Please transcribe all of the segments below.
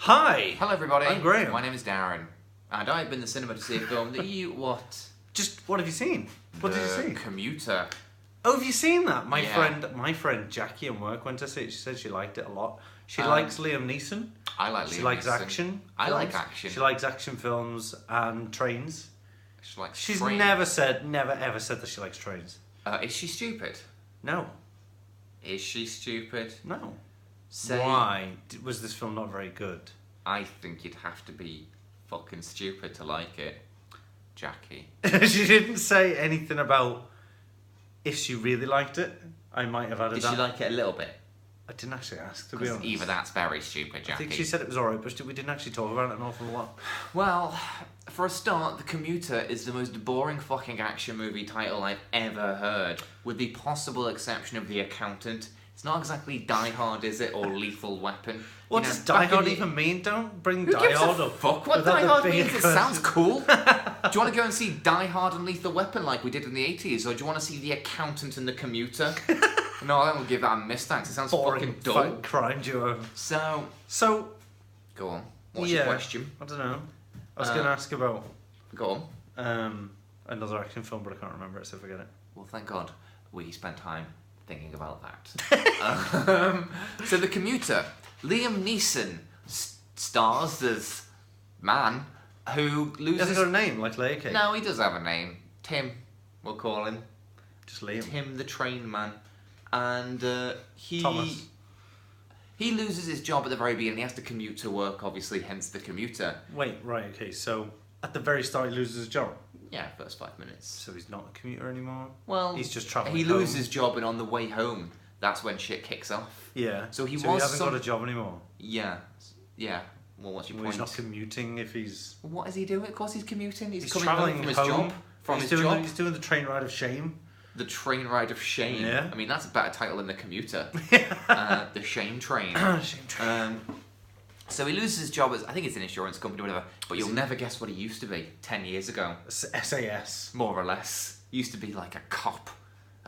Hi! Hello everybody, I'm Graham. My name is Darren, and I've been to the cinema to see a film that you... what? What have you seen? What did you see? Commuter. Oh, have you seen that? My Yeah. friend Jackie at work went to see it. She said she liked it a lot. She likes Liam Neeson. I like Liam Neeson. She likes action. I like action. She likes action films and trains. She likes She's trains. never ever said that she likes trains. Is she stupid? No. Is she stupid? No. Say, Why was this film not very good? I think you'd have to be fucking stupid to like it, Jackie. She didn't say anything about if she really liked it. I might have added Did that. she like it a little bit? I didn't actually ask, to be honest. Either that's very stupid, Jackie. I think she said it was alright, but we didn't actually talk about it an awful lot. Well, for a start, The Commuter is the most boring fucking action movie title I've ever heard, with the possible exception of The Accountant. It's not exactly Die Hard, is it, or Lethal Weapon? What does Die Hard even mean? Don't bring Who Die gives Hard a up. fuck what without Die the Hard big means? It question. sounds cool. Do you want to go and see Die Hard and Lethal Weapon like we did in the 80s, or do you want to see The Accountant and The Commuter? No, I won't give that a miss, thanks. It sounds Boring fucking dull. crime duo. So, go on. What's your question? I don't know. I was going to ask about Go on. another action film, but I can't remember it, so forget it. Well, thank God we spent time thinking about that. So The Commuter. Liam Neeson stars as man who He loses... hasn't got a name, like Layer Cake. No, he does have a name. Tim, we'll call him. Just Liam. Tim the Train Man. And Thomas. he loses his job at the very beginning. He has to commute to work, obviously, hence The Commuter. Wait, right, okay, so at the very start he loses his job. Yeah, first 5 minutes. So he's not a commuter anymore? Well, he's just travelling He home. loses his job, and on the way home, that's when shit kicks off. Yeah. So he hasn't got a job anymore? Yeah. Well, what's your Well, point? he's not commuting if he's... What is he doing? Of course he's commuting. He's coming travelling home from his home. job. From He's his doing job. He's doing the train ride of shame. The Train Ride of Shame. Yeah. I mean, that's a better title than The Commuter. The Shame Train. Shame train. So he loses his job as, I think it's an insurance company or whatever, but you'll never guess what he used to be 10 years ago. SAS. More or less. He used to be like a cop.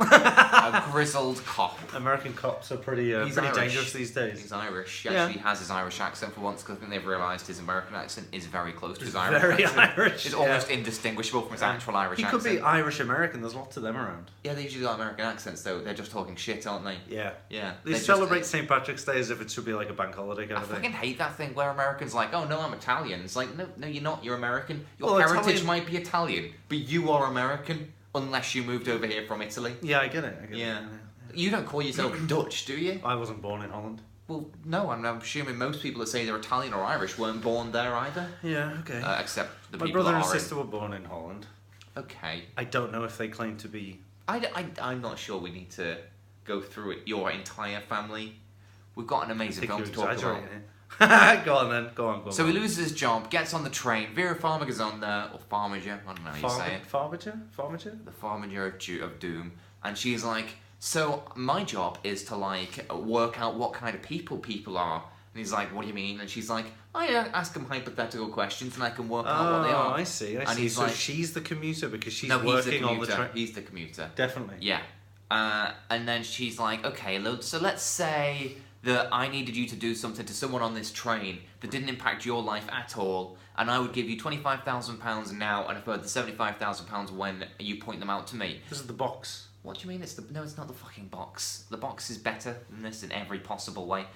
A grizzled cop. American cops are pretty Irish. dangerous these days. He's Irish. He Yeah. actually has his Irish accent for once, because I think they've realised his American accent is very close to his Irish Very accent. Irish. It's almost indistinguishable from his actual Irish He accent. could be Irish-American, there's lots of them around. Yeah, they usually got American accents though. They're just talking shit, aren't they? Yeah. Yeah. They celebrate St. Patrick's Day as if it should be like a bank holiday kind I of thing. fucking hate that thing where Americans like, oh no, I'm Italian. It's like, no, you're not. You're American. Your Well, heritage Italian- might be Italian, but you are American unless you moved over here from Italy. Yeah, I get it. Yeah. You don't call yourself Dutch, do you? I wasn't born in Holland. Well, no. I'm assuming most people that say they're Italian or Irish weren't born there either. Yeah, okay. Except the My people brother and that are sister were born in Holland. Okay. I don't know if they claim to be... I'm not sure we need to go through it. Your entire family. We've got an amazing film to talk about. Go on then, go on. So he loses his job, gets on the train. Vera Farmiga's on there, or Farmiga, I don't know how you say it. Farmiga? The Farmiga of Doom. And she's like, so my job is to like work out what kind of people are. And he's like, what do you mean? And she's like, I ask them hypothetical questions and I can work out what they are. I see. And he's so like, she's the commuter because she's no, working on the train. He's the commuter. Definitely. Yeah. And then she's like, okay, so let's say that I needed you to do something to someone on this train that didn't impact your life at all, and I would give you £25,000 now and a further £75,000 when you point them out to me. This is the box. What do you mean? No, it's not the fucking box. The box is better than this in every possible way.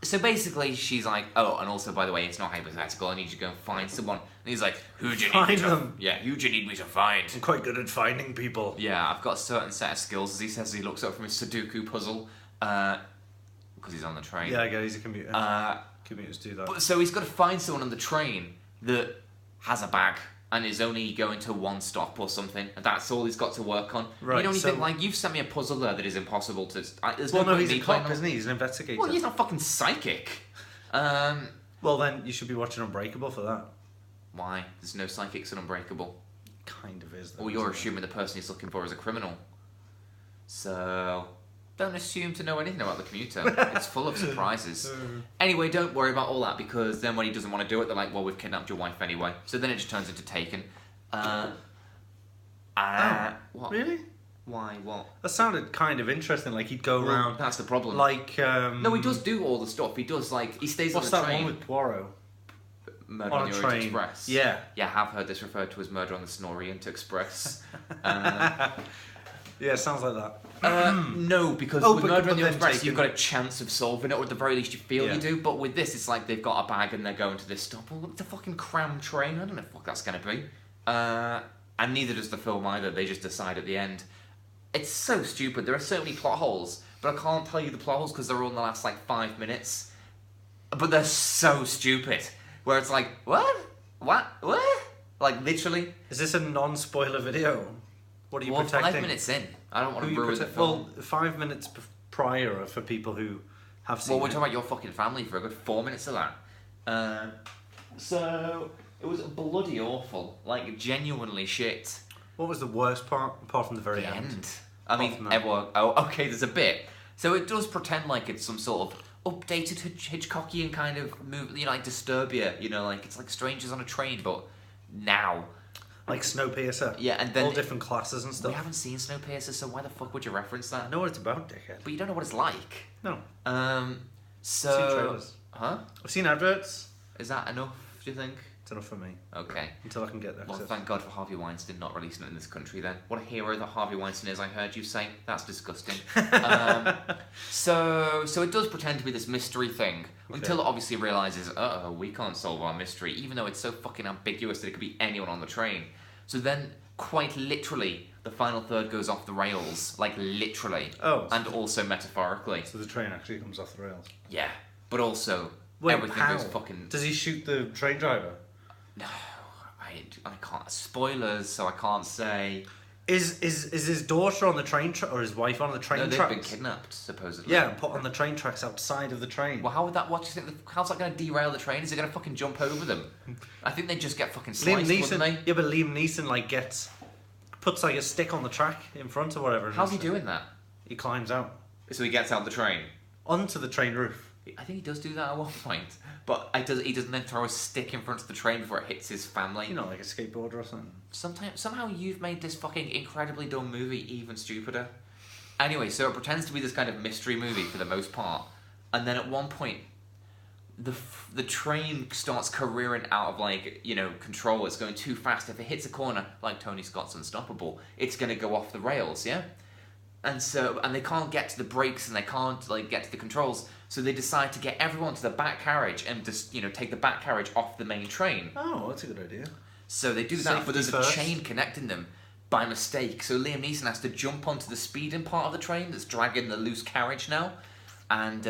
So basically, she's like, oh, and also, by the way, it's not hypothetical. I need you to go and find someone. And he's like, who do you need me to... them. Yeah, who do you need me to find? I'm quite good at finding people. Yeah, I've got a certain set of skills, as he says he looks up from his Sudoku puzzle, because he's on the train. Yeah, I get it, he's a commuter. Commuters do that. So he's got to find someone on the train that has a bag and is only going to one stop or something, and that's all he's got to work on. Right, you don't so... think, like, you've sent me a puzzle there that is impossible to... There's well, no, point he's in a me cop, playing isn't he? He's an investigator. Well, he's not fucking psychic. Well, then, you should be watching Unbreakable for that. Why? There's no psychics in Unbreakable. Kind of is, though. Or you're assuming the person he's looking for is a criminal. So... don't assume to know anything about the commuter. It's full of surprises. Anyway, don't worry about all that, because then when he doesn't want to do it, they're like, well, we've kidnapped your wife anyway. So then it just turns into Taken. Oh, What? really? Why? What? That sounded kind of interesting. Like he'd go around. That's the problem. Like no, he does do all the stuff. He does he stays what's on the that train. one with Poirot? Murder on on a the train. Orient Express. Yeah. Yeah, I have heard this referred to as Murder on the Orient Express. Yeah, it sounds like that. No, because with Murder on the Orient Express, you've got a chance of solving it, or at the very least you feel you do. But with this, it's like they've got a bag and they're going to this stop. Well, it's a fucking cram train. I don't know what the fuck that's going to be. And neither does the film either. They just decide at the end. It's so stupid. There are so many plot holes, but I can't tell you the plot holes because they're all in the last 5 minutes. But they're so stupid. Where it's like, what? What? Like, literally. Is this a non-spoiler video? What are you protecting? 5 minutes in. I don't want to ruin the film. Well, 5 minutes prior are for people who have seen Well, we're talking about your fucking family for a good 4 minutes of that. So, it was bloody awful. Like, genuinely shit. What was the worst part, apart from the very The end? I mean, everyone... Oh, okay, there's a bit. So it does pretend like it's some sort of updated Hitchcockian kind of movie, like Disturbia, like it's like Strangers on a Train, but now. Like Snowpiercer. Yeah, and then... all different classes and stuff. We haven't seen Snowpiercer, so why the fuck would you reference that? I know what it's about, dickhead. But you don't know what it's like. No. So... I've seen trailers. Huh? I've seen adverts. Is that enough, do you think? It's enough for me. Okay. Until I can get there. Well, thank God for Harvey Weinstein not releasing it in this country then. What a hero that Harvey Weinstein is, I heard you say. That's disgusting. So it does pretend to be this mystery thing, until it obviously realises, we can't solve our mystery, even though it's so fucking ambiguous that it could be anyone on the train. So then, quite literally, the final third goes off the rails. Like, literally. Oh. And also metaphorically. So the train actually comes off the rails. Yeah. But also, everything goes fucking... Does he shoot the train driver? No, I can't. Spoilers, so I can't say. Is his daughter on the train or his wife on the train tracks? No, they've been kidnapped, supposedly. Yeah, and put on the train tracks outside of the train. Well, what do you think? How's that going to derail the train? Is it going to fucking jump over them? I think they just get fucking sliced, wouldn't they? Yeah, but Liam Neeson puts a stick on the track in front or whatever. How's he doing that? He climbs out. So he gets out the train? Onto the train roof. I think he does do that at one point. But he doesn't then throw a stick in front of the train before it hits his family. Like a skateboarder or something. Somehow you've made this fucking incredibly dumb movie even stupider. Anyway, so it pretends to be this kind of mystery movie for the most part. And then at one point, the train starts careering out of control. It's going too fast. If it hits a corner, like Tony Scott's Unstoppable, it's going to go off the rails, yeah? And they can't get to the brakes and they can't get to the controls. So they decide to get everyone to the back carriage and just take the back carriage off the main train. Oh, that's a good idea. So they do that, but there's a chain connecting them by mistake. So Liam Neeson has to jump onto the speeding part of the train that's dragging the loose carriage now, and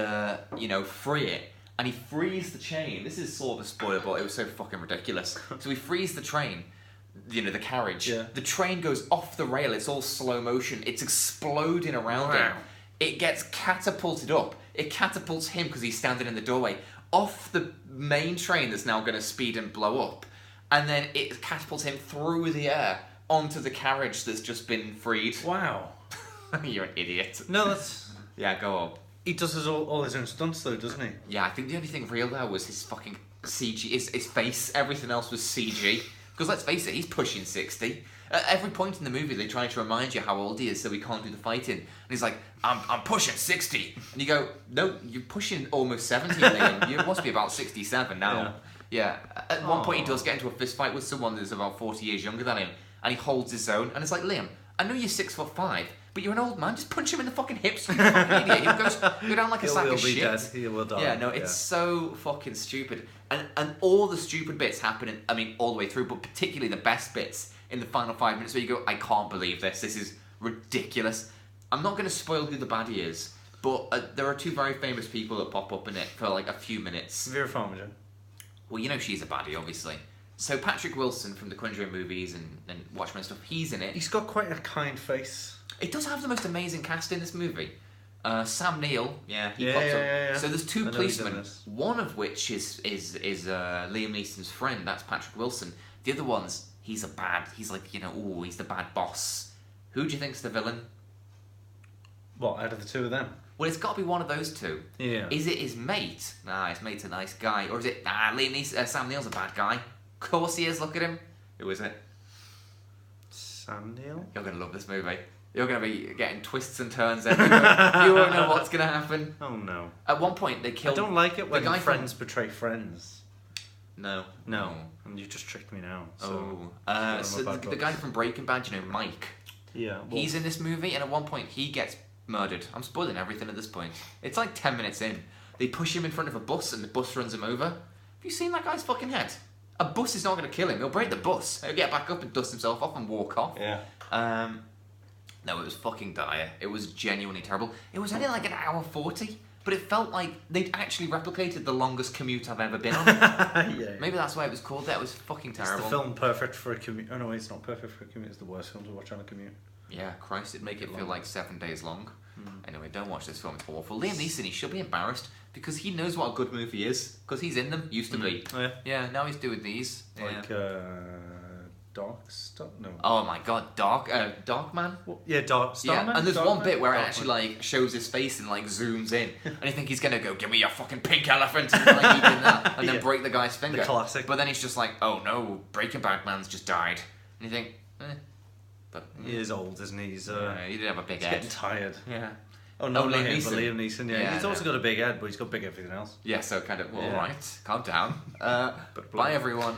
free it. And he frees the chain. This is sort of a spoiler, but it was so fucking ridiculous. So he frees the train. The carriage. Yeah. The train goes off the rail. It's all slow motion. It's exploding around him. It gets catapulted up. It catapults him because he's standing in the doorway off the main train that's now going to speed and blow up, and then it catapults him through the air onto the carriage that's just been freed. Wow. You're an idiot. No, that's... Yeah, go on. He does all his own stunts though, doesn't he? Yeah, I think the only thing real there was his fucking CG, his face. Everything else was CG. Because let's face it, he's pushing 60. At every point in the movie, they try to remind you how old he is so he can't do the fighting. And he's like, I'm pushing 60. And you go, no, you're pushing almost 70, Liam. You must be about 67 now. Yeah. At one point, he does get into a fist fight with someone that's about 40 years younger than him. And he holds his own. And it's like, Liam, I know you're 6'5", but you're an old man. Just punch him in the fucking hips, you fucking idiot. He'll go down like a sack of shit. Dead. He will die. Yeah, no, it's so fucking stupid. And all the stupid bits happen, all the way through, but particularly the best bits in the final 5 minutes where you go, I can't believe this. This is ridiculous. I'm not going to spoil who the baddie is, but there are two very famous people that pop up in it for a few minutes. Vera Farmiga. Well, she's a baddie, obviously. So Patrick Wilson from the Conjuring movies and Watchmen and stuff, he's in it. He's got quite a kind face. It does have the most amazing cast in this movie. Sam Neill, he pops up. Yeah. So there's two policemen, one of which is Liam Neeson's friend. That's Patrick Wilson. The other one's he's the bad boss. Who do you think's the villain? What, out of the two of them? Well, it's got to be one of those two. Yeah. Is it his mate? Nah, his mate's a nice guy. Or is it Liam Neeson? Sam Neill's a bad guy. Of course he is. Look at him. Who is it? Sam Neill. You're gonna love this movie. You're going to be getting twists and turns everywhere. You won't know what's going to happen. Oh no. At one point, they killed... I don't like it when guy friends betray friends. No. No. And you just tricked me now. So, so the guy from Breaking Bad, you know, Mike. Yeah. Well, he's in this movie, and at one point, he gets murdered. I'm spoiling everything at this point. It's like 10 minutes in. They push him in front of a bus, and the bus runs him over. Have you seen that guy's fucking head? A bus is not going to kill him. He'll break the bus. He'll get back up and dust himself off and walk off. Yeah. No, it was fucking dire. It was genuinely terrible. It was only like an hour 40, but it felt like they'd actually replicated the longest commute I've ever been on. Yeah. Maybe that's why it was called that. It was fucking terrible. It's the film perfect for a commute. Oh no, it's not perfect for a commute. It's the worst film to watch on a commute. Yeah, Christ, it'd make it feel like 7 days long. Anyway, don't watch this film. It's awful. Liam Neeson, he should be embarrassed because he knows what a good movie is because he's in them. Used to be. Oh, yeah. Yeah, now he's doing these. Like Dark Stuff? No. Oh my god, Dark Man? Well, yeah, Dark Starman? Yeah, and there's one bit where it Dark actually Man. like shows his face and like zooms in, and you think he's gonna go, "Give me your fucking pink elephant," and like he did that, and then Yeah. break the guy's finger. The classic. But then he's just like, "Oh no, Breaking Bad man's just died," and you think, But He is old, isn't he? He's, he did have a big he's head. getting tired. Yeah. Oh, no, Oh, not Liam him, but Neeson. Liam Neeson, yeah. Yeah, He's also got a big head, but he's got big everything else. Yeah, so kind of, Yeah. alright, calm down. But Bye everyone.